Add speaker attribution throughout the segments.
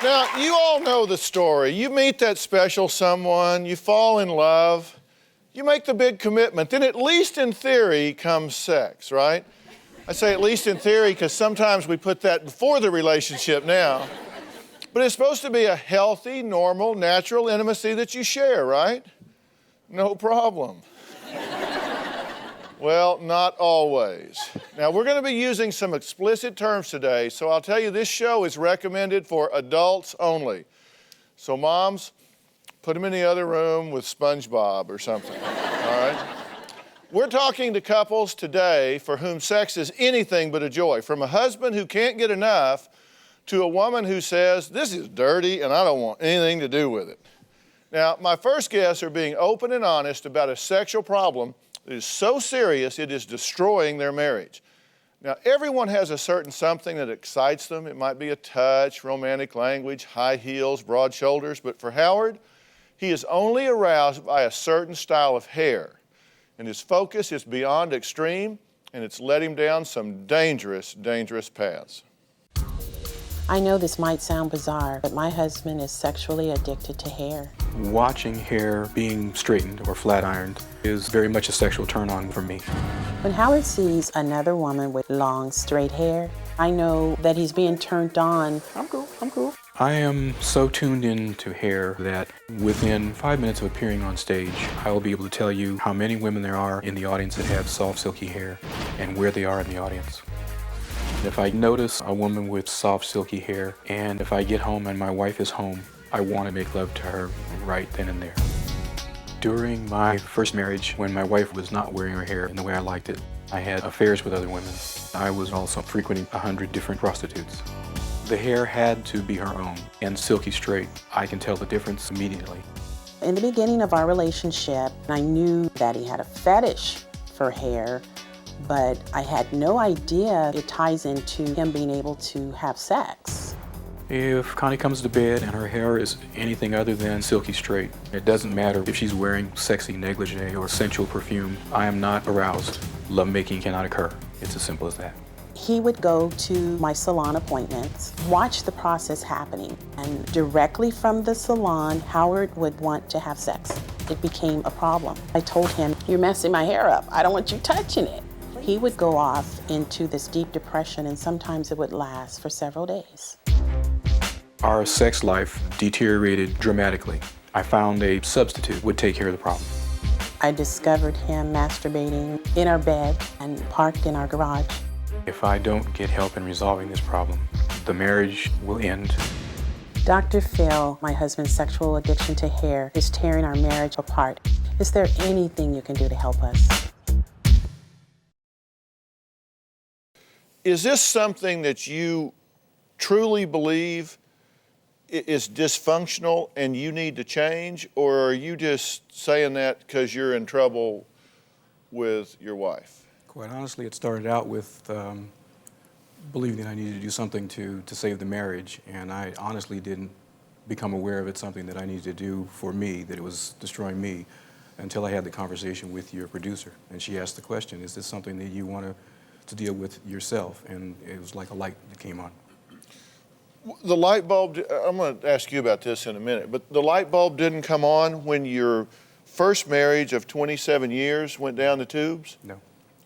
Speaker 1: Now, you all know the story. You meet that special someone, you fall in love, you make the big commitment, then at least in theory comes sex, right? I say at least in theory because sometimes we put that before the relationship now. But it's supposed to be a healthy, normal, natural intimacy that you share, right? No problem. Well, not always. Now, we're going to be using some explicit terms today, so I'll tell you this show is recommended for adults only. So moms, put them in the other room with SpongeBob or something, all right? We're talking to couples today for whom sex is anything but a joy, from a husband who can't get enough to a woman who says, this is dirty and I don't want anything to do with it. Now, my first guests are being open and honest about a sexual problem that is so serious it is destroying their marriage. Now, everyone has a certain something that excites them. It might be a touch, romantic language, high heels, broad shoulders, but for Howard, he is only aroused by a certain style of hair, and his focus is beyond extreme, and it's led him down some dangerous, dangerous paths.
Speaker 2: I know this might sound bizarre, but my husband is sexually addicted to hair.
Speaker 3: Watching hair being straightened or flat ironed is very much a sexual turn on for me.
Speaker 2: When Howard sees another woman with long, straight hair, I know that he's being turned on.
Speaker 3: I'm cool. I am so tuned into hair that within 5 minutes of appearing on stage, I will be able to tell you how many women there are in the audience that have soft, silky hair and where they are in the audience. If I notice a woman with soft, silky hair, and if I get home and my wife is home, I want to make love to her right then and there. During my first marriage, when my wife was not wearing her hair in the way I liked it, I had affairs with other women. I was also frequenting 100 different prostitutes. The hair had to be her own, and silky straight. I can tell the difference immediately.
Speaker 2: In the beginning of our relationship, I knew that he had a fetish for hair, but I had no idea it ties into him being able to have sex.
Speaker 3: If Connie comes to bed and her hair is anything other than silky straight, it doesn't matter if she's wearing sexy negligee or sensual perfume, I am not aroused. Lovemaking cannot occur. It's as simple as that.
Speaker 2: He would go to my salon appointments, watch the process happening, and directly from the salon, Howard would want to have sex. It became a problem. I told him, you're messing my hair up. I don't want you touching it. He would go off into this deep depression, and sometimes it would last for several days.
Speaker 3: Our sex life deteriorated dramatically. I found a substitute would take care of the problem.
Speaker 2: I discovered him masturbating in our bed and parked in our garage.
Speaker 3: If I don't get help in resolving this problem, the marriage will end.
Speaker 2: DrPhil, my husband's sexual addiction to hair, is tearing our marriage apart. Is there anything you can do to help us?
Speaker 1: Is this something that you truly believe is dysfunctional and you need to change, or are you just saying that because you're in trouble with your wife?
Speaker 3: Quite honestly, it started out with believing that I needed to do something to save the marriage, and I honestly didn't become aware of it, something that I needed to do for me, that it was destroying me, until I had the conversation with your producer. And she asked the question, is this something that you want to deal with yourself? And it was like a light that came on.
Speaker 1: The light bulb, I'm going to ask you about this in a minute, but the light bulb didn't come on when your first marriage of 27 years went down the tubes?
Speaker 3: No.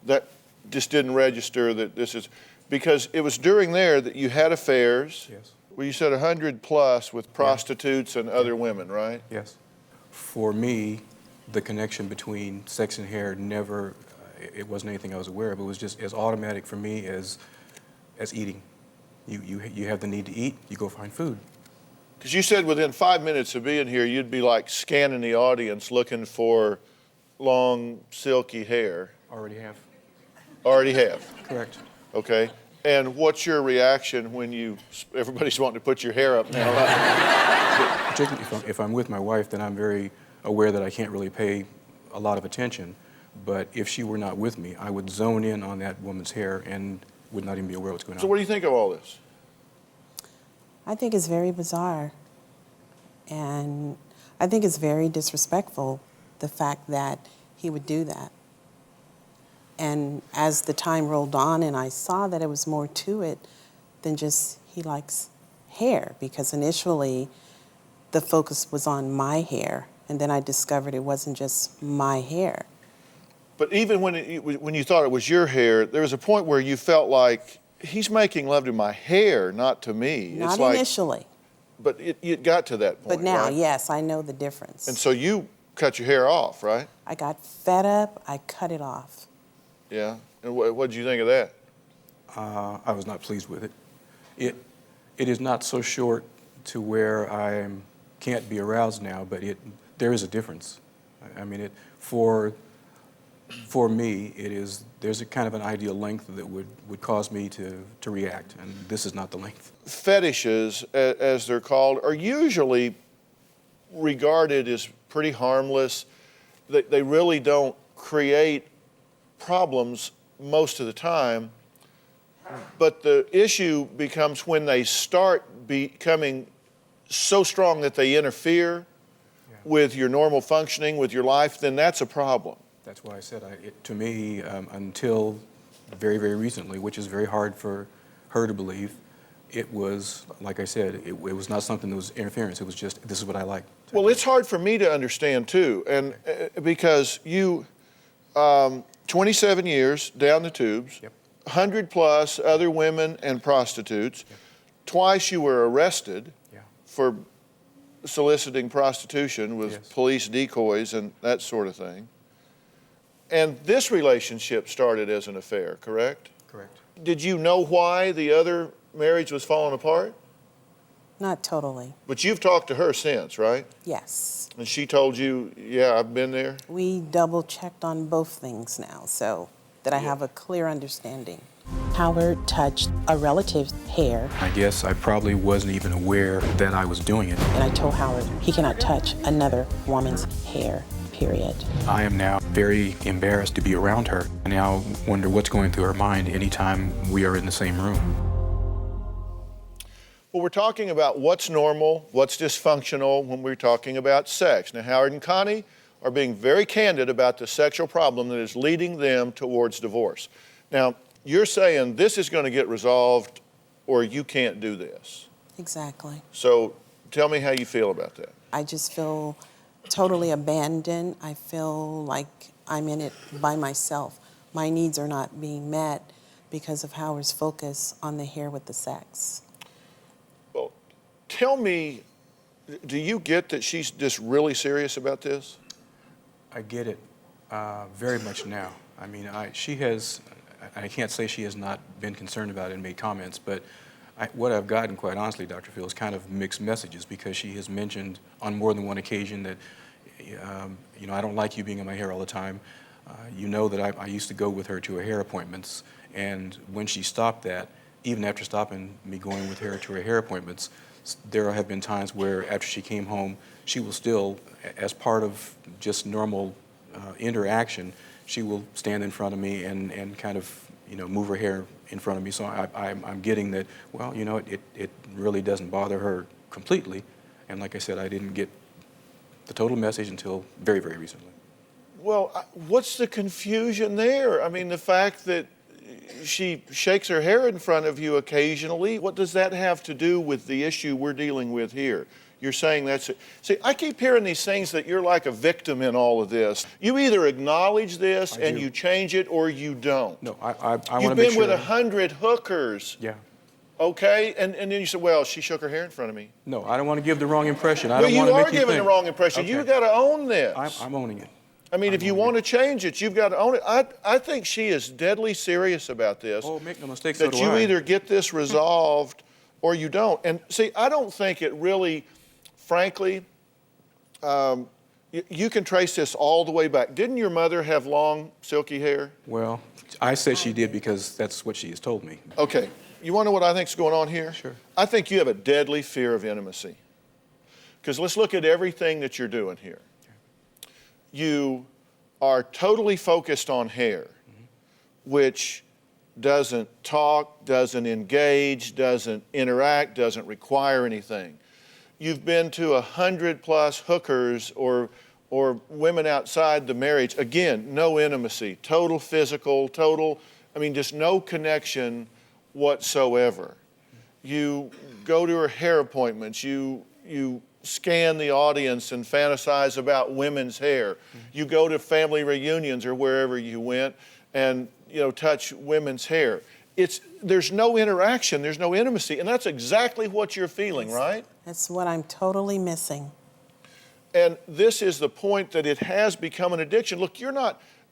Speaker 1: That just didn't register that this is, because it was during there that you had affairs.
Speaker 3: Yes.
Speaker 1: Well, you said 100 plus with prostitutes and other women, right?
Speaker 3: Yes. For me, the connection between sex and hair never, it wasn't anything I was aware of. It was just as automatic for me as eating. You have the need to eat, you go find food.
Speaker 1: Because you said within 5 minutes of being here, you'd be like scanning the audience looking for long, silky hair.
Speaker 3: Already have.
Speaker 1: Already have?
Speaker 3: Correct.
Speaker 1: Okay. And what's your reaction when everybody's wanting to put your hair up now?
Speaker 3: Particularly if I'm with my wife, then I'm very aware that I can't really pay a lot of attention. But if she were not with me, I would zone in on that woman's hair and would not even be aware of what's going on.
Speaker 1: So what do you think of all this?
Speaker 2: I think it's very bizarre. And I think it's very disrespectful, the fact that he would do that. And as the time rolled on and I saw that it was more to it than just he likes hair, because initially the focus was on my hair, and then I discovered it wasn't just my hair.
Speaker 1: But even when you thought it was your hair, there was a point where you felt like, he's making love to my hair, not to me.
Speaker 2: Not
Speaker 1: it's like,
Speaker 2: initially.
Speaker 1: But it got to that point,
Speaker 2: But now,
Speaker 1: right?
Speaker 2: yes, I know the difference.
Speaker 1: And so you cut your hair off, right?
Speaker 2: I got fed up, I cut it off.
Speaker 1: Yeah. And what did you think of that?
Speaker 3: I was not pleased with it. It is not so short to where I can't be aroused now, but there is a difference. I mean, for me, there's a kind of an ideal length that would cause me to react, and this is not the length.
Speaker 1: Fetishes, as they're called, are usually regarded as pretty harmless. They really don't create problems most of the time, but the issue becomes when they start becoming so strong that they interfere with your normal functioning, with your life, then that's a problem.
Speaker 3: That's why I said, to me, until very, very recently, which is very hard for her to believe, it was, like I said, it was not something that was interference. It was just, this is what I like.
Speaker 1: Well, it's hard for me to understand, too, and because you, 27 years down the tubes, 100 plus other women and prostitutes, twice you were arrested for soliciting prostitution with police decoys and that sort of thing. And this relationship started as an affair, correct?
Speaker 3: Correct.
Speaker 1: Did you know why the other marriage was falling apart?
Speaker 2: Not totally.
Speaker 1: But you've talked to her since, right?
Speaker 2: Yes.
Speaker 1: And she told you, yeah, I've been there?
Speaker 2: We double-checked on both things now, so that I have a clear understanding. Howard touched a relative's hair.
Speaker 3: I guess I probably wasn't even aware that I was doing it.
Speaker 2: And I told Howard he cannot touch another woman's hair, period.
Speaker 3: I am now very embarrassed to be around her. I now wonder what's going through her mind anytime we are in the same room.
Speaker 1: Well, we're talking about what's normal, what's dysfunctional when we're talking about sex. Now, Howard and Connie are being very candid about the sexual problem that is leading them towards divorce. Now, you're saying this is going to get resolved or you can't do this.
Speaker 2: Exactly.
Speaker 1: So tell me how you feel about that.
Speaker 2: I just feel totally abandoned. I feel like I'm in it by myself. My needs are not being met because of Howard's focus on the hair with the sex.
Speaker 1: Well, tell me, do you get that she's just really serious about this?
Speaker 3: I get it very much now. I mean, she has, I can't say she has not been concerned about it and made comments, but what I've gotten, quite honestly, Dr. Phil, is kind of mixed messages, because she has mentioned on more than one occasion that, you know, I don't like you being in my hair all the time. You know that I used to go with her to her hair appointments, and when she stopped that, even after stopping me going with her to her hair appointments, there have been times where after she came home, she will still, as part of just normal interaction, she will stand in front of me and kind of, you know, move her hair in front of me. So I'm getting that, well, you know, it really doesn't bother her completely. And like I said, I didn't get the total message until very, very recently.
Speaker 1: Well, what's the confusion there? I mean, the fact that she shakes her hair in front of you occasionally, what does that have to do with the issue we're dealing with here? You're saying that's it. See, I keep hearing these things that you're like a victim in all of this. You either acknowledge this and you change it, or you don't.
Speaker 3: No, I want to make sure.
Speaker 1: You've been with 100 hookers.
Speaker 3: Yeah.
Speaker 1: Okay, and then you say, well, she shook her hair in front of me.
Speaker 3: No, I don't want to give the wrong impression.
Speaker 1: Well, you are giving the wrong impression.
Speaker 3: Okay.
Speaker 1: You've got to own this.
Speaker 3: I'm owning it.
Speaker 1: I mean, if you want to change it, you've got to own it. I think she is deadly serious about this.
Speaker 3: Oh, make no mistake, so
Speaker 1: that
Speaker 3: do
Speaker 1: you
Speaker 3: I.
Speaker 1: either get this resolved or you don't. And see, I don't think it really, frankly, you can trace this all the way back. Didn't your mother have long, silky hair?
Speaker 3: Well, I said she did because that's what she has told me.
Speaker 1: Okay. You want to know what I think's going on here?
Speaker 3: Sure.
Speaker 1: I think you have a deadly fear of intimacy. Because let's look at everything that you're doing here. You are totally focused on hair, which doesn't talk, doesn't engage, doesn't interact, doesn't require anything. You've been to 100 plus hookers or women outside the marriage. Again, no intimacy, total physical, just no connection whatsoever. You go to her hair appointments. You scan the audience and fantasize about women's hair. You go to family reunions or wherever you went and touch women's hair. There's no interaction, there's no intimacy, and that's exactly what you're feeling, right?
Speaker 2: That's what I'm totally missing.
Speaker 1: And this is the point that it has become an addiction. Look,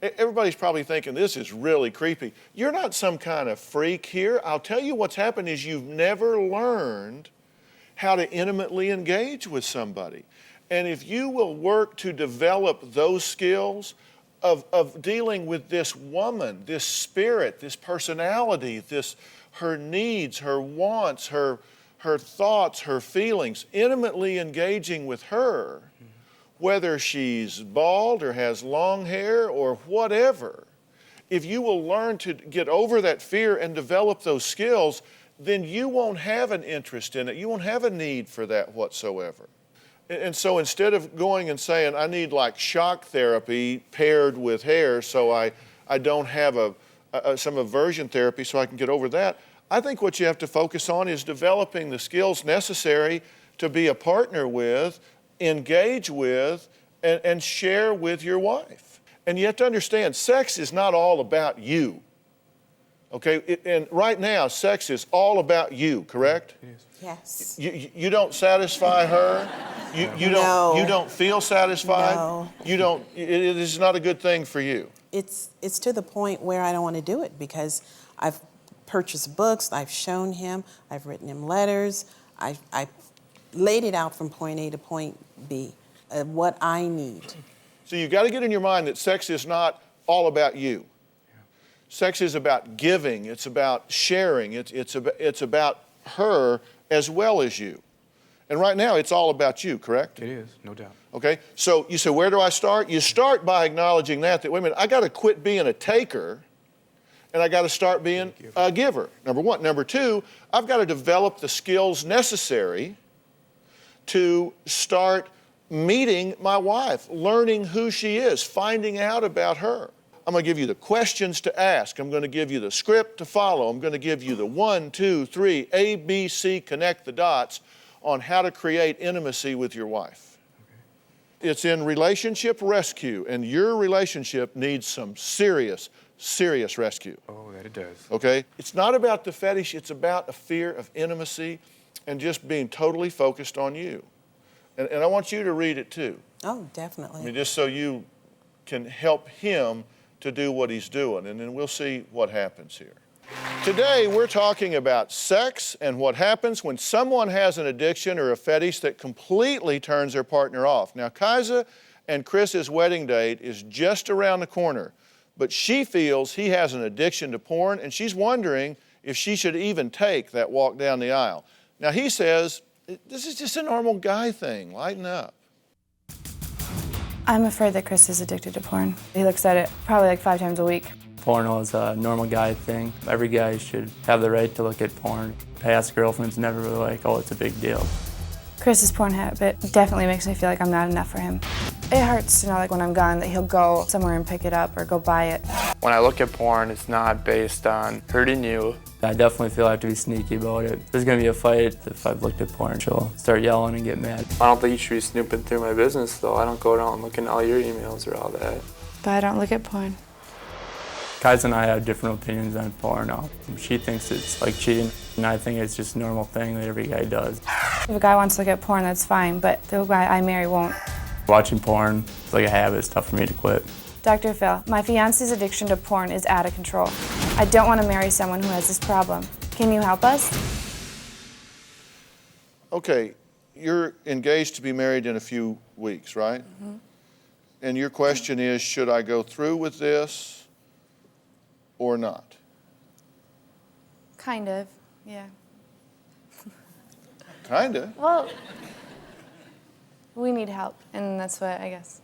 Speaker 1: everybody's probably thinking this is really creepy. You're not some kind of freak here. I'll tell you what's happened is you've never learned how to intimately engage with somebody. And if you will work to develop those skills of dealing with this woman, this spirit, this personality, her needs, her wants, her thoughts, her feelings, intimately engaging with her, whether she's bald or has long hair or whatever, if you will learn to get over that fear and develop those skills, then you won't have an interest in it. You won't have a need for that whatsoever. And so instead of going and saying, I need like shock therapy paired with hair so I don't have some aversion therapy so I can get over that, I think what you have to focus on is developing the skills necessary to be a partner with, engage with, and share with your wife. And you have to understand, sex is not all about you. Okay, and right now, sex is all about you, correct?
Speaker 3: It is.
Speaker 2: Yes.
Speaker 1: You don't satisfy her.
Speaker 2: No.
Speaker 1: You don't feel satisfied.
Speaker 2: No.
Speaker 1: It is not a good thing for you.
Speaker 2: It's to the point where I don't want to do it because I've purchased books, I've shown him, I've written him letters, I've laid it out from point A to point B, what I need.
Speaker 1: So you've got to get in your mind that sex is not all about you. Sex is about giving. It's about sharing. It's about her as well as you. And right now, it's all about you, correct?
Speaker 3: It is, no doubt.
Speaker 1: Okay, so you say, where do I start? You start by acknowledging that wait a minute, I got to quit being a taker and I got to start being a giver, number one. Number two, I've got to develop the skills necessary to start meeting my wife, learning who she is, finding out about her. I'm going to give you the questions to ask. I'm going to give you the script to follow. I'm going to give you the 1, 2, 3, A, B, C, connect the dots on how to create intimacy with your wife. Okay. It's in relationship rescue, and your relationship needs some serious rescue.
Speaker 3: Oh, that it does.
Speaker 1: Okay? It's not about the fetish. It's about a fear of intimacy and just being totally focused on you. And I want you to read it too.
Speaker 2: Oh, definitely.
Speaker 1: I mean, just so you can help him to do what he's doing, and then we'll see what happens here. Today, we're talking about sex and what happens when someone has an addiction or a fetish that completely turns their partner off. Now, Kaisa and Chris's wedding date is just around the corner, but she feels he has an addiction to porn, and she's wondering if she should even take that walk down the aisle. Now, he says, this is just a normal guy thing. Lighten up.
Speaker 4: I'm afraid that Chris is addicted to porn. He looks at it probably like 5 times a week.
Speaker 5: Porno is a normal guy thing. Every guy should have the right to look at porn. Past girlfriends never really like, oh, it's a big deal.
Speaker 4: Chris's porn habit definitely makes me feel like I'm not enough for him. It hurts to know, like when I'm gone, that he'll go somewhere and pick it up or go buy it.
Speaker 5: When I look at porn, it's not based on hurting you. I definitely feel I have to be sneaky about it. There's gonna be a fight if I've looked at porn. She'll start yelling and get mad. I don't think you should be snooping through my business, though. I don't go down and look at all your emails or all that.
Speaker 4: But I don't look at porn.
Speaker 5: Kaisa and I have different opinions on porn. She thinks it's like cheating, and I think it's just a normal thing that every guy does.
Speaker 4: If a guy wants to look at porn, that's fine, but the guy I marry won't.
Speaker 5: Watching porn is like a habit. It's tough for me to quit.
Speaker 4: Dr. Phil, my fiance's addiction to porn is out of control. I don't want to marry someone who has this problem. Can you help us?
Speaker 1: Okay, you're engaged to be married in a few weeks, right? Mm-hmm. And your question is, should I go through with this or not?
Speaker 4: Kind of, yeah.
Speaker 1: Kind of.
Speaker 4: Well, we need help, and that's what I guess.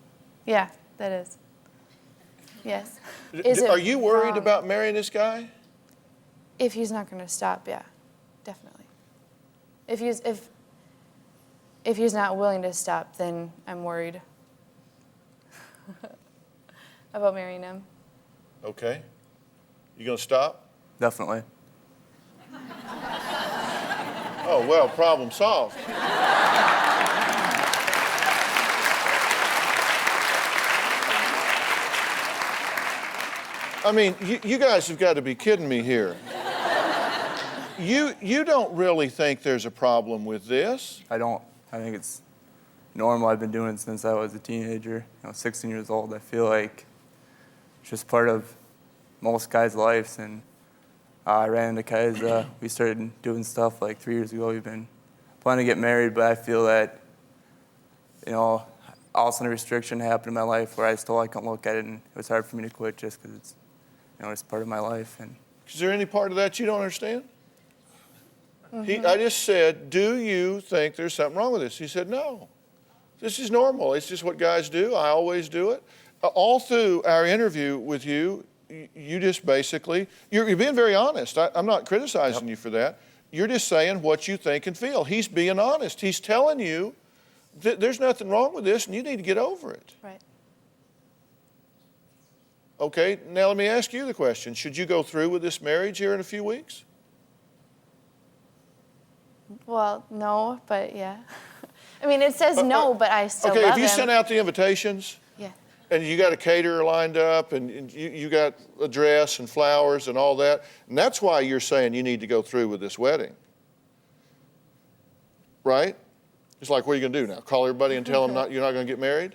Speaker 4: Yeah, that is. Yes.
Speaker 1: Are you worried about marrying this guy?
Speaker 4: If he's not going to stop, yeah, definitely. If he's not willing to stop, then I'm worried about marrying him.
Speaker 1: Okay. You gonna stop?
Speaker 5: Definitely.
Speaker 1: Oh, well, problem solved. I mean, you guys have got to be kidding me here. You don't really think there's a problem with this?
Speaker 5: I don't. I think it's normal. I've been doing it since I was a teenager, 16 years old. I feel like it's just part of most guys' lives. And I ran into guys, we started doing stuff like 3 years ago. We've been planning to get married, but I feel that, all of a sudden a restriction happened in my life where I couldn't look at it, and it was hard for me to quit just because it's, it's part of my life. And
Speaker 1: is there any part of that you don't understand? I just said, do you think there's something wrong with this? He said, no. This is normal. It's just what guys do. I always do it. All through our interview with you, you just basically, you're being very honest. I'm not criticizing you for that. You're just saying what you think and feel. He's being honest. He's telling you that there's nothing wrong with this and you need to get over it.
Speaker 4: Right.
Speaker 1: Okay, now let me ask you the question. Should you go through with this marriage here in a few weeks?
Speaker 4: Well, no, but yeah. I mean, it says no, but I still love him.
Speaker 1: Okay, if you sent out the invitations,
Speaker 4: yeah,
Speaker 1: and you got a caterer lined up, and you got a dress and flowers and all that, and that's why you're saying you need to go through with this wedding, right? It's like, what are you going to do now? Call everybody and tell them you're not going to get married?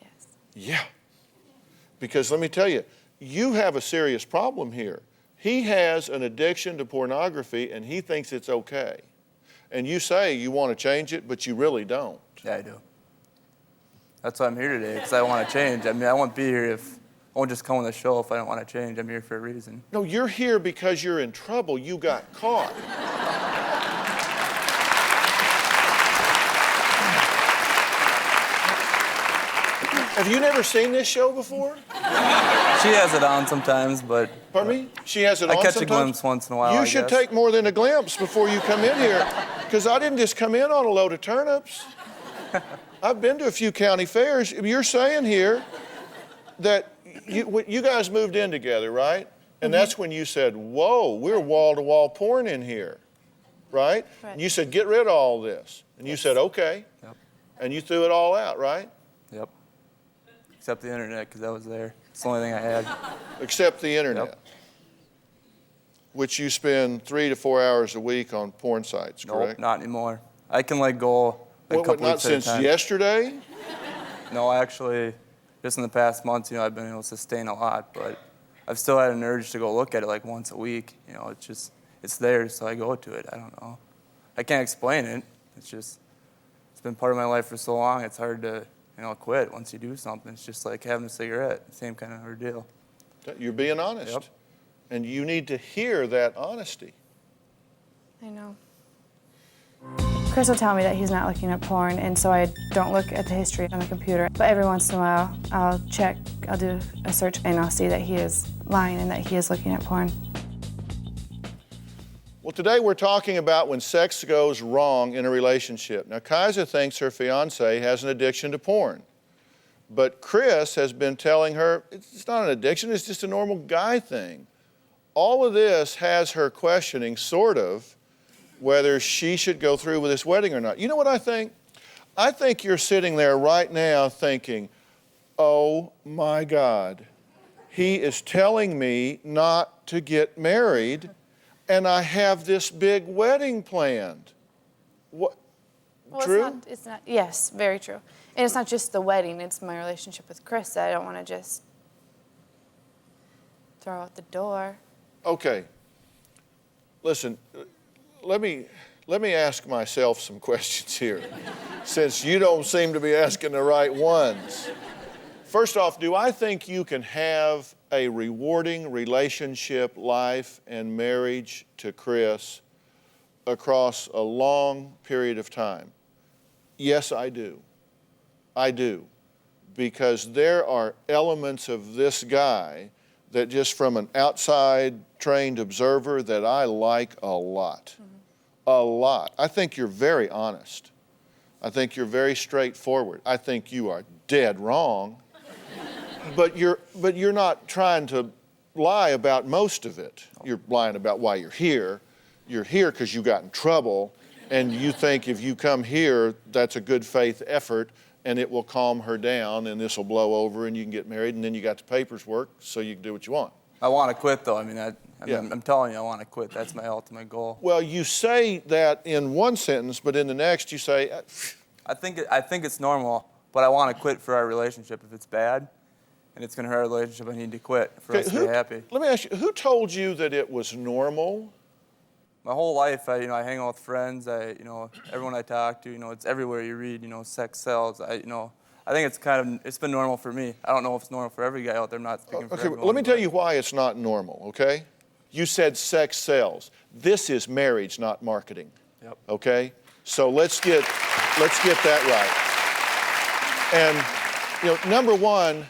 Speaker 4: yes.
Speaker 1: Yeah. Because let me tell you, you have a serious problem here. He has an addiction to pornography, and he thinks it's okay. And you say you want to change it, but you really don't.
Speaker 5: yeah, I do. That's why I'm here today, because I want to change. I mean, I won't be here I won't just come on the show if I don't want to change. I'm here for a reason.
Speaker 1: No, you're here because you're in trouble. You got caught. Have you never seen this show before?
Speaker 5: She has it on sometimes, but...
Speaker 1: Pardon me? She has it on
Speaker 5: I catch
Speaker 1: sometimes?
Speaker 5: a glimpse once in a while,
Speaker 1: You
Speaker 5: I
Speaker 1: should
Speaker 5: guess.
Speaker 1: take more than a glimpse before you come in here, because I didn't just come in on a load of turnips. I've been to a few county fairs. You're saying here that you guys moved in together, right? And that's when you said, whoa, we're wall-to-wall porn in here, right?
Speaker 4: Right.
Speaker 1: And you said, get rid of all this. And you said, okay.
Speaker 5: Yep.
Speaker 1: And you threw it all out, right?
Speaker 5: Yep. Except the internet, because that was there. It's the only thing I had.
Speaker 1: Except the internet,
Speaker 5: Yep.
Speaker 1: which you spend 3 to 4 hours a week on porn sites,
Speaker 5: Nope,
Speaker 1: correct?
Speaker 5: not anymore. I can let go a couple
Speaker 1: Not
Speaker 5: weeks at a
Speaker 1: since
Speaker 5: time.
Speaker 1: yesterday?
Speaker 5: No, actually, just in the past months, I've been able to sustain a lot, but I've still had an urge to go look at it like once a week. It's there, so I go to it. I don't know. I can't explain it. It's been part of my life for so long, it's hard to, quit once you do something. It's just like having a cigarette, same kind of ordeal.
Speaker 1: You're being honest.
Speaker 5: Yep.
Speaker 1: And you need to hear that honesty.
Speaker 4: I know. Chris will tell me that he's not looking at porn, and so I don't look at the history on the computer. But every once in a while, I'll do a search, and I'll see that he is lying and that he is looking at porn.
Speaker 1: Well, today we're talking about when sex goes wrong in a relationship. Now, Kaiser thinks her fiancé has an addiction to porn. But Chris has been telling her it's not an addiction, it's just a normal guy thing. All of this has her questioning, sort of, whether she should go through with this wedding or not. You know what I think? I think you're sitting there right now thinking, oh my God, he is telling me not to get married, and I have this big wedding planned. What?
Speaker 4: Well,
Speaker 1: True?
Speaker 4: It's not. Yes, very true. And it's not just the wedding, it's my relationship with Chris that I don't want to just throw out the door.
Speaker 1: Okay. Listen, let me ask myself some questions here, since you don't seem to be asking the right ones. First off, do I think you can have a rewarding relationship, life, and marriage to Chris across a long period of time? Yes, I do. I do. Because there are elements of this guy that just from an outside trained observer that I like a lot. A lot. I think you're very honest. I think you're very straightforward. I think you are dead wrong. But you're not trying to lie about most of it. You're lying about why you're here. You're here because you got in trouble, And you think if you come here, that's a good faith effort and it will calm her down and this will blow over and you can get married and then you got the papers work so you can do what you want.
Speaker 5: I want to quit, though.
Speaker 1: Yeah.
Speaker 5: I'm telling you, I want to quit. That's my ultimate goal.
Speaker 1: Well, you say that in one sentence, but in the next you say...
Speaker 5: I think it's normal, but I want to quit for our relationship. If it's bad and it's going to hurt our relationship, I need to quit for us to be happy.
Speaker 1: Let me ask you, who told you that it was normal?
Speaker 5: My whole life, I hang out with friends. Everyone I talk to, it's everywhere you read. Sex sells. I think it's been normal for me. I don't know if it's normal for every guy out there. I'm not speaking for everyone.
Speaker 1: Let me tell you why it's not normal. Okay, you said sex sells. This is marriage, not marketing.
Speaker 5: Yep.
Speaker 1: Okay, so let's get that right. And number one,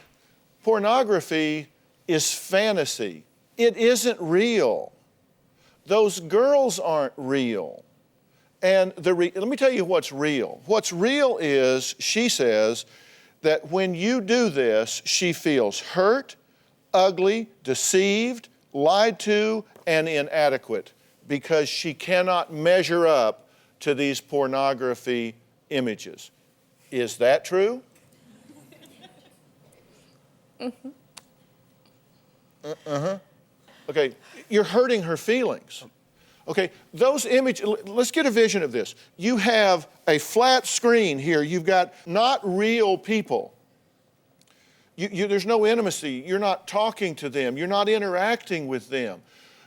Speaker 1: pornography is fantasy. It isn't real. Those girls aren't real. And let me tell you what's real. What's real is, she says, that when you do this, she feels hurt, ugly, deceived, lied to, and inadequate because she cannot measure up to these pornography images. Is that true? Mm-hmm. Uh-huh. Okay, you're hurting her feelings. Okay, those images, let's get a vision of this. You have a flat screen here. You've got not real people. There's no intimacy. You're not talking to them. You're not interacting with them.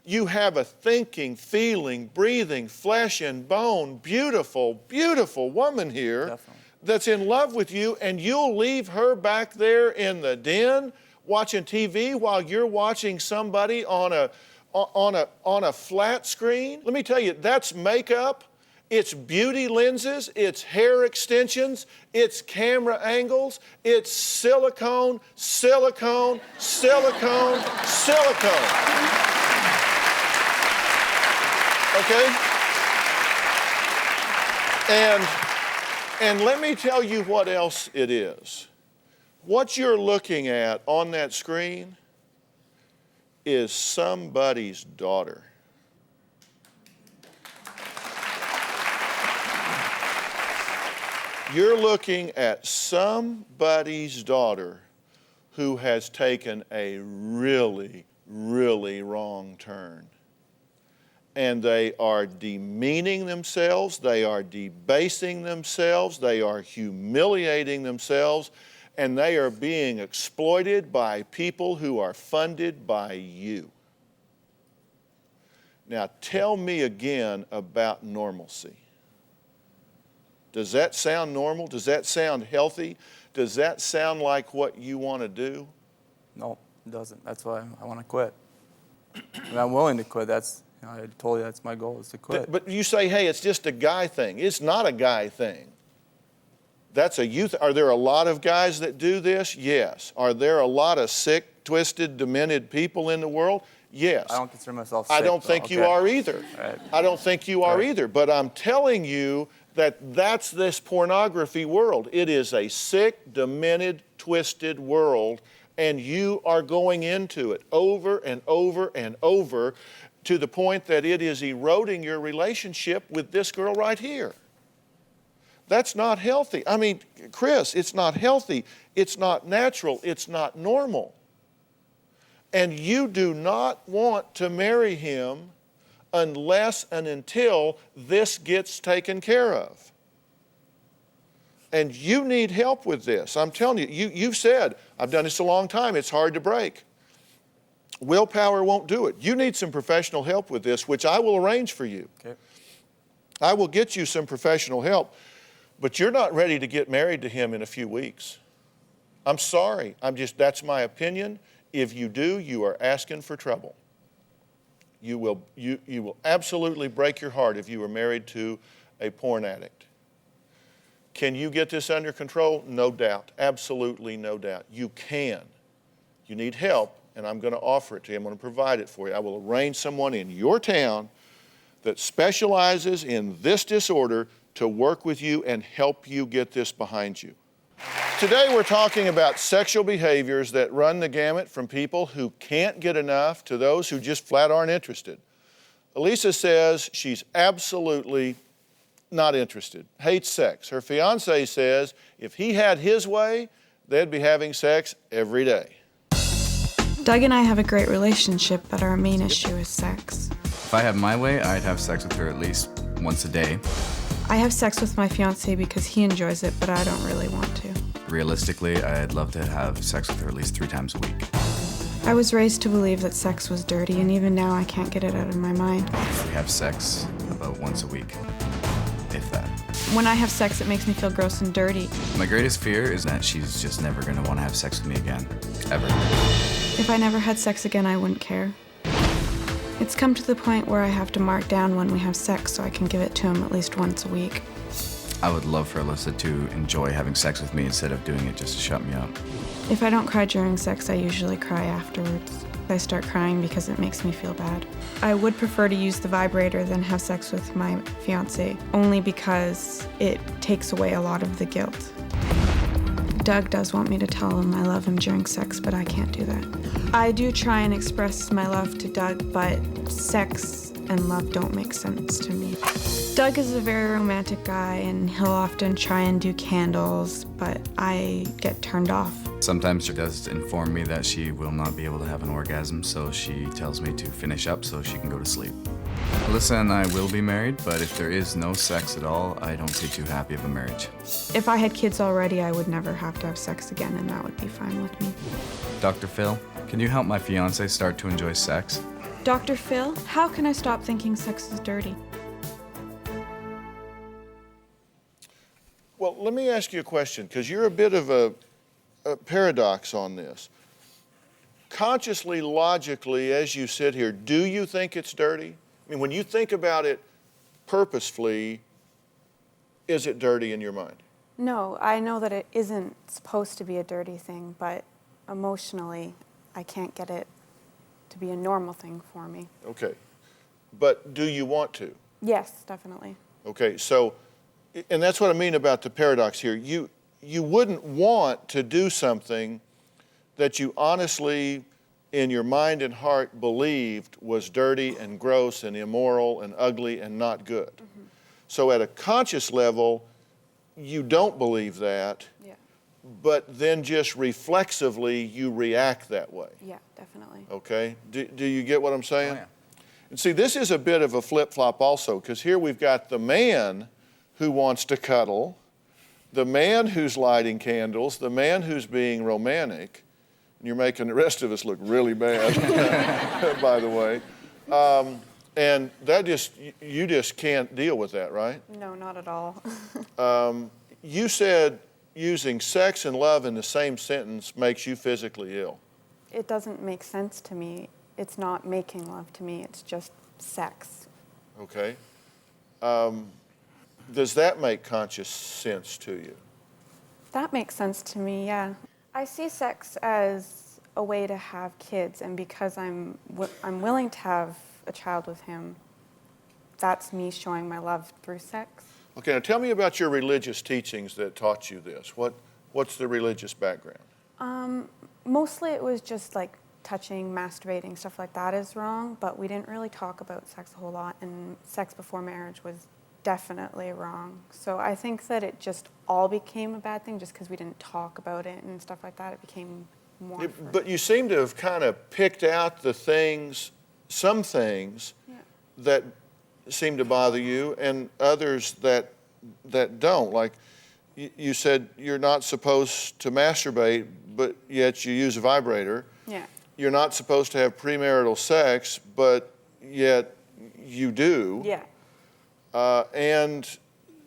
Speaker 1: You have a thinking, feeling, breathing, flesh and bone, beautiful, beautiful woman here.
Speaker 5: Definitely. That's
Speaker 1: in love with you, and you'll leave her back there in the den watching TV while you're watching somebody on a flat screen. Let me tell you, that's makeup, it's beauty lenses, it's hair extensions, it's camera angles, it's silicone, silicone, silicone, silicone. Okay? And let me tell you what else it is. What you're looking at on that screen is somebody's daughter. You're looking at somebody's daughter who has taken a really, really wrong turn. And they are demeaning themselves, they are debasing themselves, they are humiliating themselves, and they are being exploited by people who are funded by you. Now tell me again about normalcy. Does that sound normal? Does that sound healthy? Does that sound like what you want to do?
Speaker 5: No, it doesn't. That's why I want to quit. And I'm willing to quit. I told you that's my goal, is to quit.
Speaker 1: But you say, hey, it's just a guy thing. It's not a guy thing. That's a youth. Are there a lot of guys that do this? Yes. Are there a lot of sick, twisted, demented people in the world? Yes.
Speaker 5: I don't consider myself sick.
Speaker 1: I don't think you are either.
Speaker 5: Right.
Speaker 1: I don't think you are either. But I'm telling you that that's this pornography world. It is a sick, demented, twisted world, and you are going into it over and over and over to the point that it is eroding your relationship with this girl right here. That's not healthy. I mean, Chris, it's not healthy. It's not natural. It's not normal. And you do not want to marry him unless and until this gets taken care of. And you need help with this. I'm telling you, you've said, I've done this a long time, it's hard to break. Willpower won't do it. You need some professional help with this, which I will arrange for you.
Speaker 5: Okay.
Speaker 1: I will get you some professional help, but you're not ready to get married to him in a few weeks. I'm sorry, that's my opinion. If you do, you are asking for trouble. You will absolutely break your heart if you were married to a porn addict. Can you get this under control? No doubt, absolutely no doubt. You can. You need help, and I'm going to offer it to you. I'm going to provide it for you. I will arrange someone in your town that specializes in this disorder to work with you and help you get this behind you. Today we're talking about sexual behaviors that run the gamut from people who can't get enough to those who just flat aren't interested. Elisa says she's absolutely not interested, hates sex. Her fiance says if he had his way, they'd be having sex every day.
Speaker 6: Doug and I have a great relationship, but our main issue is sex.
Speaker 7: If I had my way, I'd have sex with her at least once a day.
Speaker 6: I have sex with my fiancé because he enjoys it, but I don't really want to.
Speaker 7: Realistically, I'd love to have sex with her at least 3 times a week.
Speaker 6: I was raised to believe that sex was dirty, and even now I can't get it out of my mind.
Speaker 7: We have sex about once a week, if that.
Speaker 6: When I have sex, it makes me feel gross and dirty.
Speaker 7: My greatest fear is that she's just never gonna wanna have sex with me again, ever.
Speaker 6: If I never had sex again, I wouldn't care. It's come to the point where I have to mark down when we have sex so I can give it to him at least once a week.
Speaker 7: I would love for Alyssa to enjoy having sex with me instead of doing it just to shut me up.
Speaker 6: If I don't cry during sex, I usually cry afterwards. I start crying because it makes me feel bad. I would prefer to use the vibrator than have sex with my fiancé, only because it takes away a lot of the guilt. Doug does want me to tell him I love him during sex, but I can't do that. I do try and express my love to Doug, but sex and love don't make sense to me. Doug is a very romantic guy, and he'll often try and do candles, but I get turned off.
Speaker 7: Sometimes she does inform me that she will not be able to have an orgasm, so she tells me to finish up so she can go to sleep. Alyssa and I will be married, but if there is no sex at all, I don't be too happy of a marriage.
Speaker 6: If I had kids already, I would never have to have sex again, and that would be fine with me.
Speaker 7: Dr. Phil, can you help my fiancé start to enjoy sex?
Speaker 6: Dr. Phil, how can I stop thinking sex is dirty?
Speaker 1: Well, let me ask you a question, because you're a bit of a paradox on this. Consciously, logically, as you sit here, do you think it's dirty? I mean, when you think about it purposefully, is it dirty in your mind?
Speaker 6: No, I know that it isn't supposed to be a dirty thing, but emotionally, I can't get it to be a normal thing for me.
Speaker 1: Okay. But do you want to?
Speaker 6: Yes, definitely.
Speaker 1: Okay, so, and that's what I mean about the paradox here. You wouldn't want to do something that you honestly, in your mind and heart, believed was dirty and gross and immoral and ugly and not good. Mm-hmm. So at a conscious level, you don't believe that,
Speaker 6: Yeah.
Speaker 1: but then just reflexively you react that way.
Speaker 6: Yeah, definitely.
Speaker 1: Okay? Do you get what I'm saying?
Speaker 7: Oh, yeah.
Speaker 1: And see, this is a bit of a flip-flop also, because here we've got the man who wants to cuddle, the man who's lighting candles, the man who's being romantic, and you're making the rest of us look really bad, by the way. And that you just can't deal with that, right?
Speaker 6: No, not at all.
Speaker 1: You said using sex and love in the same sentence makes you physically ill.
Speaker 6: It doesn't make sense to me. It's not making love to me. It's just sex.
Speaker 1: Okay. Does that make conscious sense to you?
Speaker 6: That makes sense to me, yeah. I see sex as a way to have kids, and because I'm willing to have a child with him, that's me showing my love through sex.
Speaker 1: Okay, now tell me about your religious teachings that taught you this. What's the religious background?
Speaker 6: Mostly it was just like touching, masturbating, stuff like that is wrong, but we didn't really talk about sex a whole lot, and sex before marriage was definitely wrong. So I think that it just all became a bad thing just because we didn't talk about it and stuff like that. It became more.
Speaker 1: But you seem to have kind of picked out the things, some things,
Speaker 6: Yeah.
Speaker 1: that seem to bother you and others that don't. Like you said you're not supposed to masturbate, but yet you use a vibrator.
Speaker 6: Yeah.
Speaker 1: You're not supposed to have premarital sex, but yet you do.
Speaker 6: Yeah.
Speaker 1: And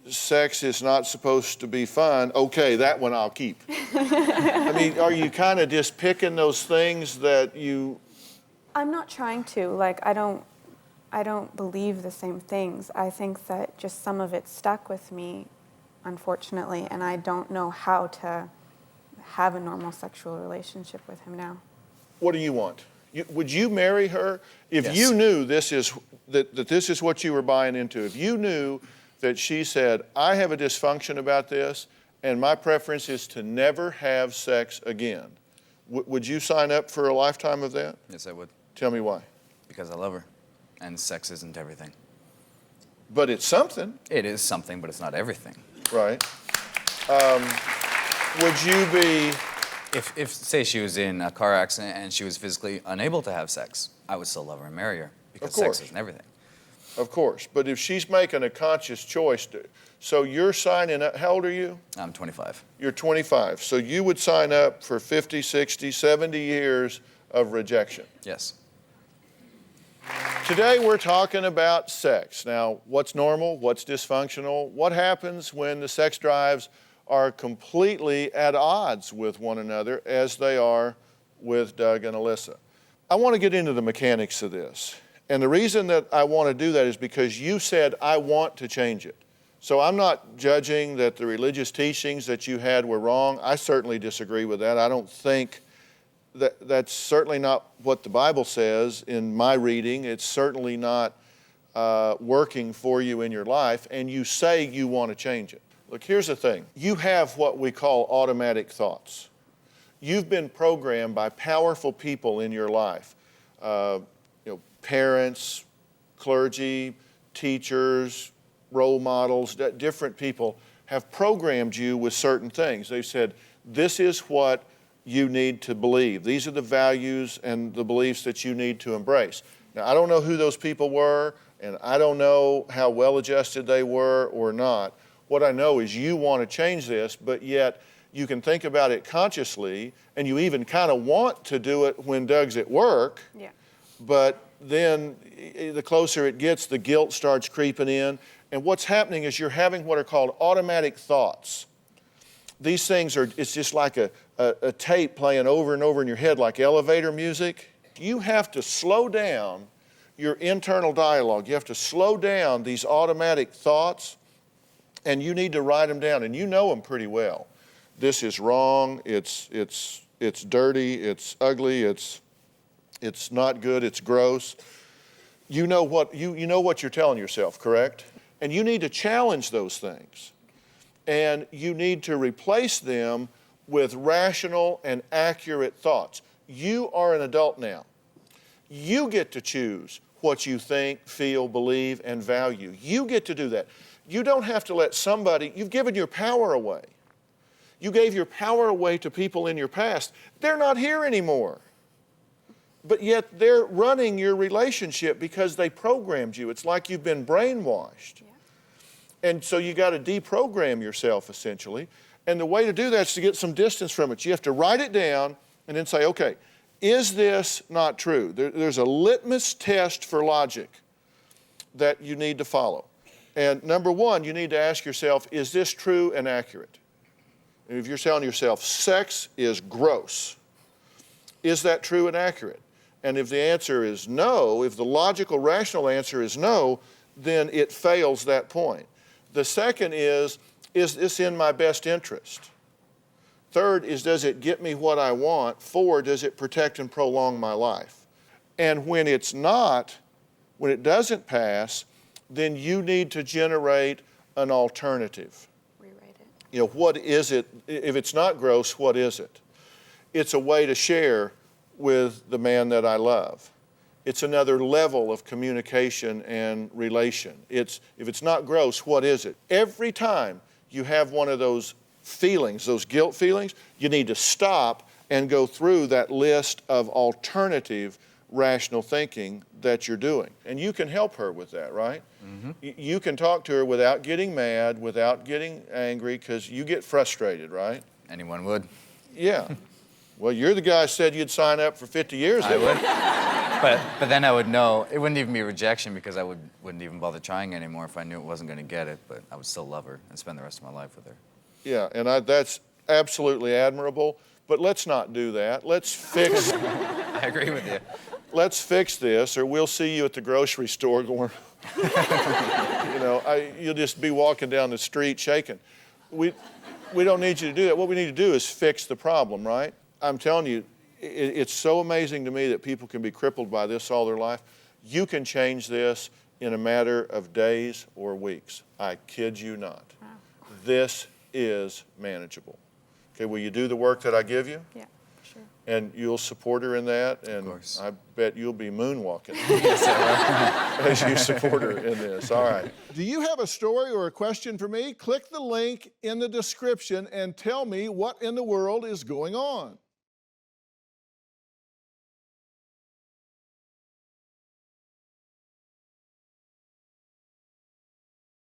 Speaker 1: sex is not supposed to be fun. Okay, that one I'll keep. I mean, are you kind of just picking those things that you...
Speaker 6: I'm not trying to. Like, I don't believe the same things. I think that just some of it stuck with me, unfortunately, and I don't know how to have a normal sexual relationship with him now.
Speaker 1: What do you want? Would you marry her if
Speaker 7: Yes.
Speaker 1: you knew this is that this is what you were buying into? If you knew that she said, I have a dysfunction about this, and my preference is to never have sex again, would you sign up for a lifetime of that?
Speaker 7: Yes, I would.
Speaker 1: Tell me why.
Speaker 7: Because I love her, and sex isn't everything.
Speaker 1: But it's something.
Speaker 7: It is something, but it's not everything.
Speaker 1: Right. Would you be...
Speaker 7: If say she was in a car accident and she was physically unable to have sex, I would still love her and marry her because sex isn't everything.
Speaker 1: Of course. But if she's making a conscious choice, so you're signing up, how old are you?
Speaker 7: I'm 25.
Speaker 1: You're 25. So you would sign up for 50, 60, 70 years of rejection.
Speaker 7: Yes.
Speaker 1: Today we're talking about sex. Now, what's normal? What's dysfunctional? What happens when the sex drives are completely at odds with one another as they are with Doug and Alyssa? I want to get into the mechanics of this. And the reason that I want to do that is because you said, I want to change it. So I'm not judging that the religious teachings that you had were wrong. I certainly disagree with that. I don't think that's certainly not what the Bible says in my reading. It's certainly not working for you in your life, and you say you want to change it. Look, here's the thing. You have what we call automatic thoughts. You've been programmed by powerful people in your life. Parents, clergy, teachers, role models, different people have programmed you with certain things. They've said, this is what you need to believe. These are the values and the beliefs that you need to embrace. Now, I don't know who those people were, and I don't know how well-adjusted they were or not. What I know is you want to change this, but yet you can think about it consciously, and you even kind of want to do it when Doug's at work. Yeah. But then the closer it gets, the guilt starts creeping in. And what's happening is you're having what are called automatic thoughts. These things are, it's just like a tape playing over and over in your head like elevator music. You have to slow down your internal dialogue. You have to slow down these automatic thoughts, and you need to write them down, and you know them pretty well. This is wrong, it's dirty, it's ugly, it's not good, it's gross. You know what you're telling yourself, correct? And you need to challenge those things. And you need to replace them with rational and accurate thoughts. You are an adult now. You get to choose what you think, feel, believe, and value. You get to do that. You don't have to let somebody, you've given your power away. You gave your power away to people in your past. They're not here anymore. But yet they're running your relationship because they programmed you. It's like you've been brainwashed. Yeah. And so you got to deprogram yourself, essentially. And the way to do that is to get some distance from it. You have to write it down and then say, okay, is this not true? There's a litmus test for logic that you need to follow. And number one, you need to ask yourself, is this true and accurate? And if you're telling yourself, sex is gross, is that true and accurate? And if the answer is no, if the logical, rational answer is no, then it fails that point. The second is this in my best interest? Third is, does it get me what I want? Four, does it protect and prolong my life? And when it's not, when it doesn't pass, then you need to generate an alternative.
Speaker 6: Rewrite it.
Speaker 1: What is it? If it's not gross, what is it? It's a way to share with the man that I love. It's another level of communication and relation. If it's not gross, what is it? Every time you have one of those feelings, those guilt feelings, you need to stop and go through that list of alternative rational thinking that you're doing. And you can help her with that, right? Mm-hmm. You can talk to her without getting mad, without getting angry, because you get frustrated, right?
Speaker 7: Anyone would.
Speaker 1: Yeah. Well, you're the guy who said you'd sign up for 50 years.
Speaker 7: I would. But then I would know. It wouldn't even be rejection because I wouldn't even bother trying anymore if I knew it wasn't going to get it, but I would still love her and spend the rest of my life with her.
Speaker 1: Yeah, and that's absolutely admirable, but let's not do that. Let's fix...
Speaker 7: I agree with you.
Speaker 1: Let's fix this, or we'll see you at the grocery store going... you'll just be walking down the street shaking. We don't need you to do that. What we need to do is fix the problem, right? I'm telling you, it's so amazing to me that people can be crippled by this all their life. You can change this in a matter of days or weeks. I kid you not. Wow. This is manageable. Okay, will you do the work that I give you?
Speaker 6: Yeah, sure.
Speaker 1: And you'll support her in that, and
Speaker 7: course.
Speaker 1: I bet you'll be moonwalking as you support her in this. All right. Do you have a story or a question for me? Click the link in the description and tell me what in the world is going on.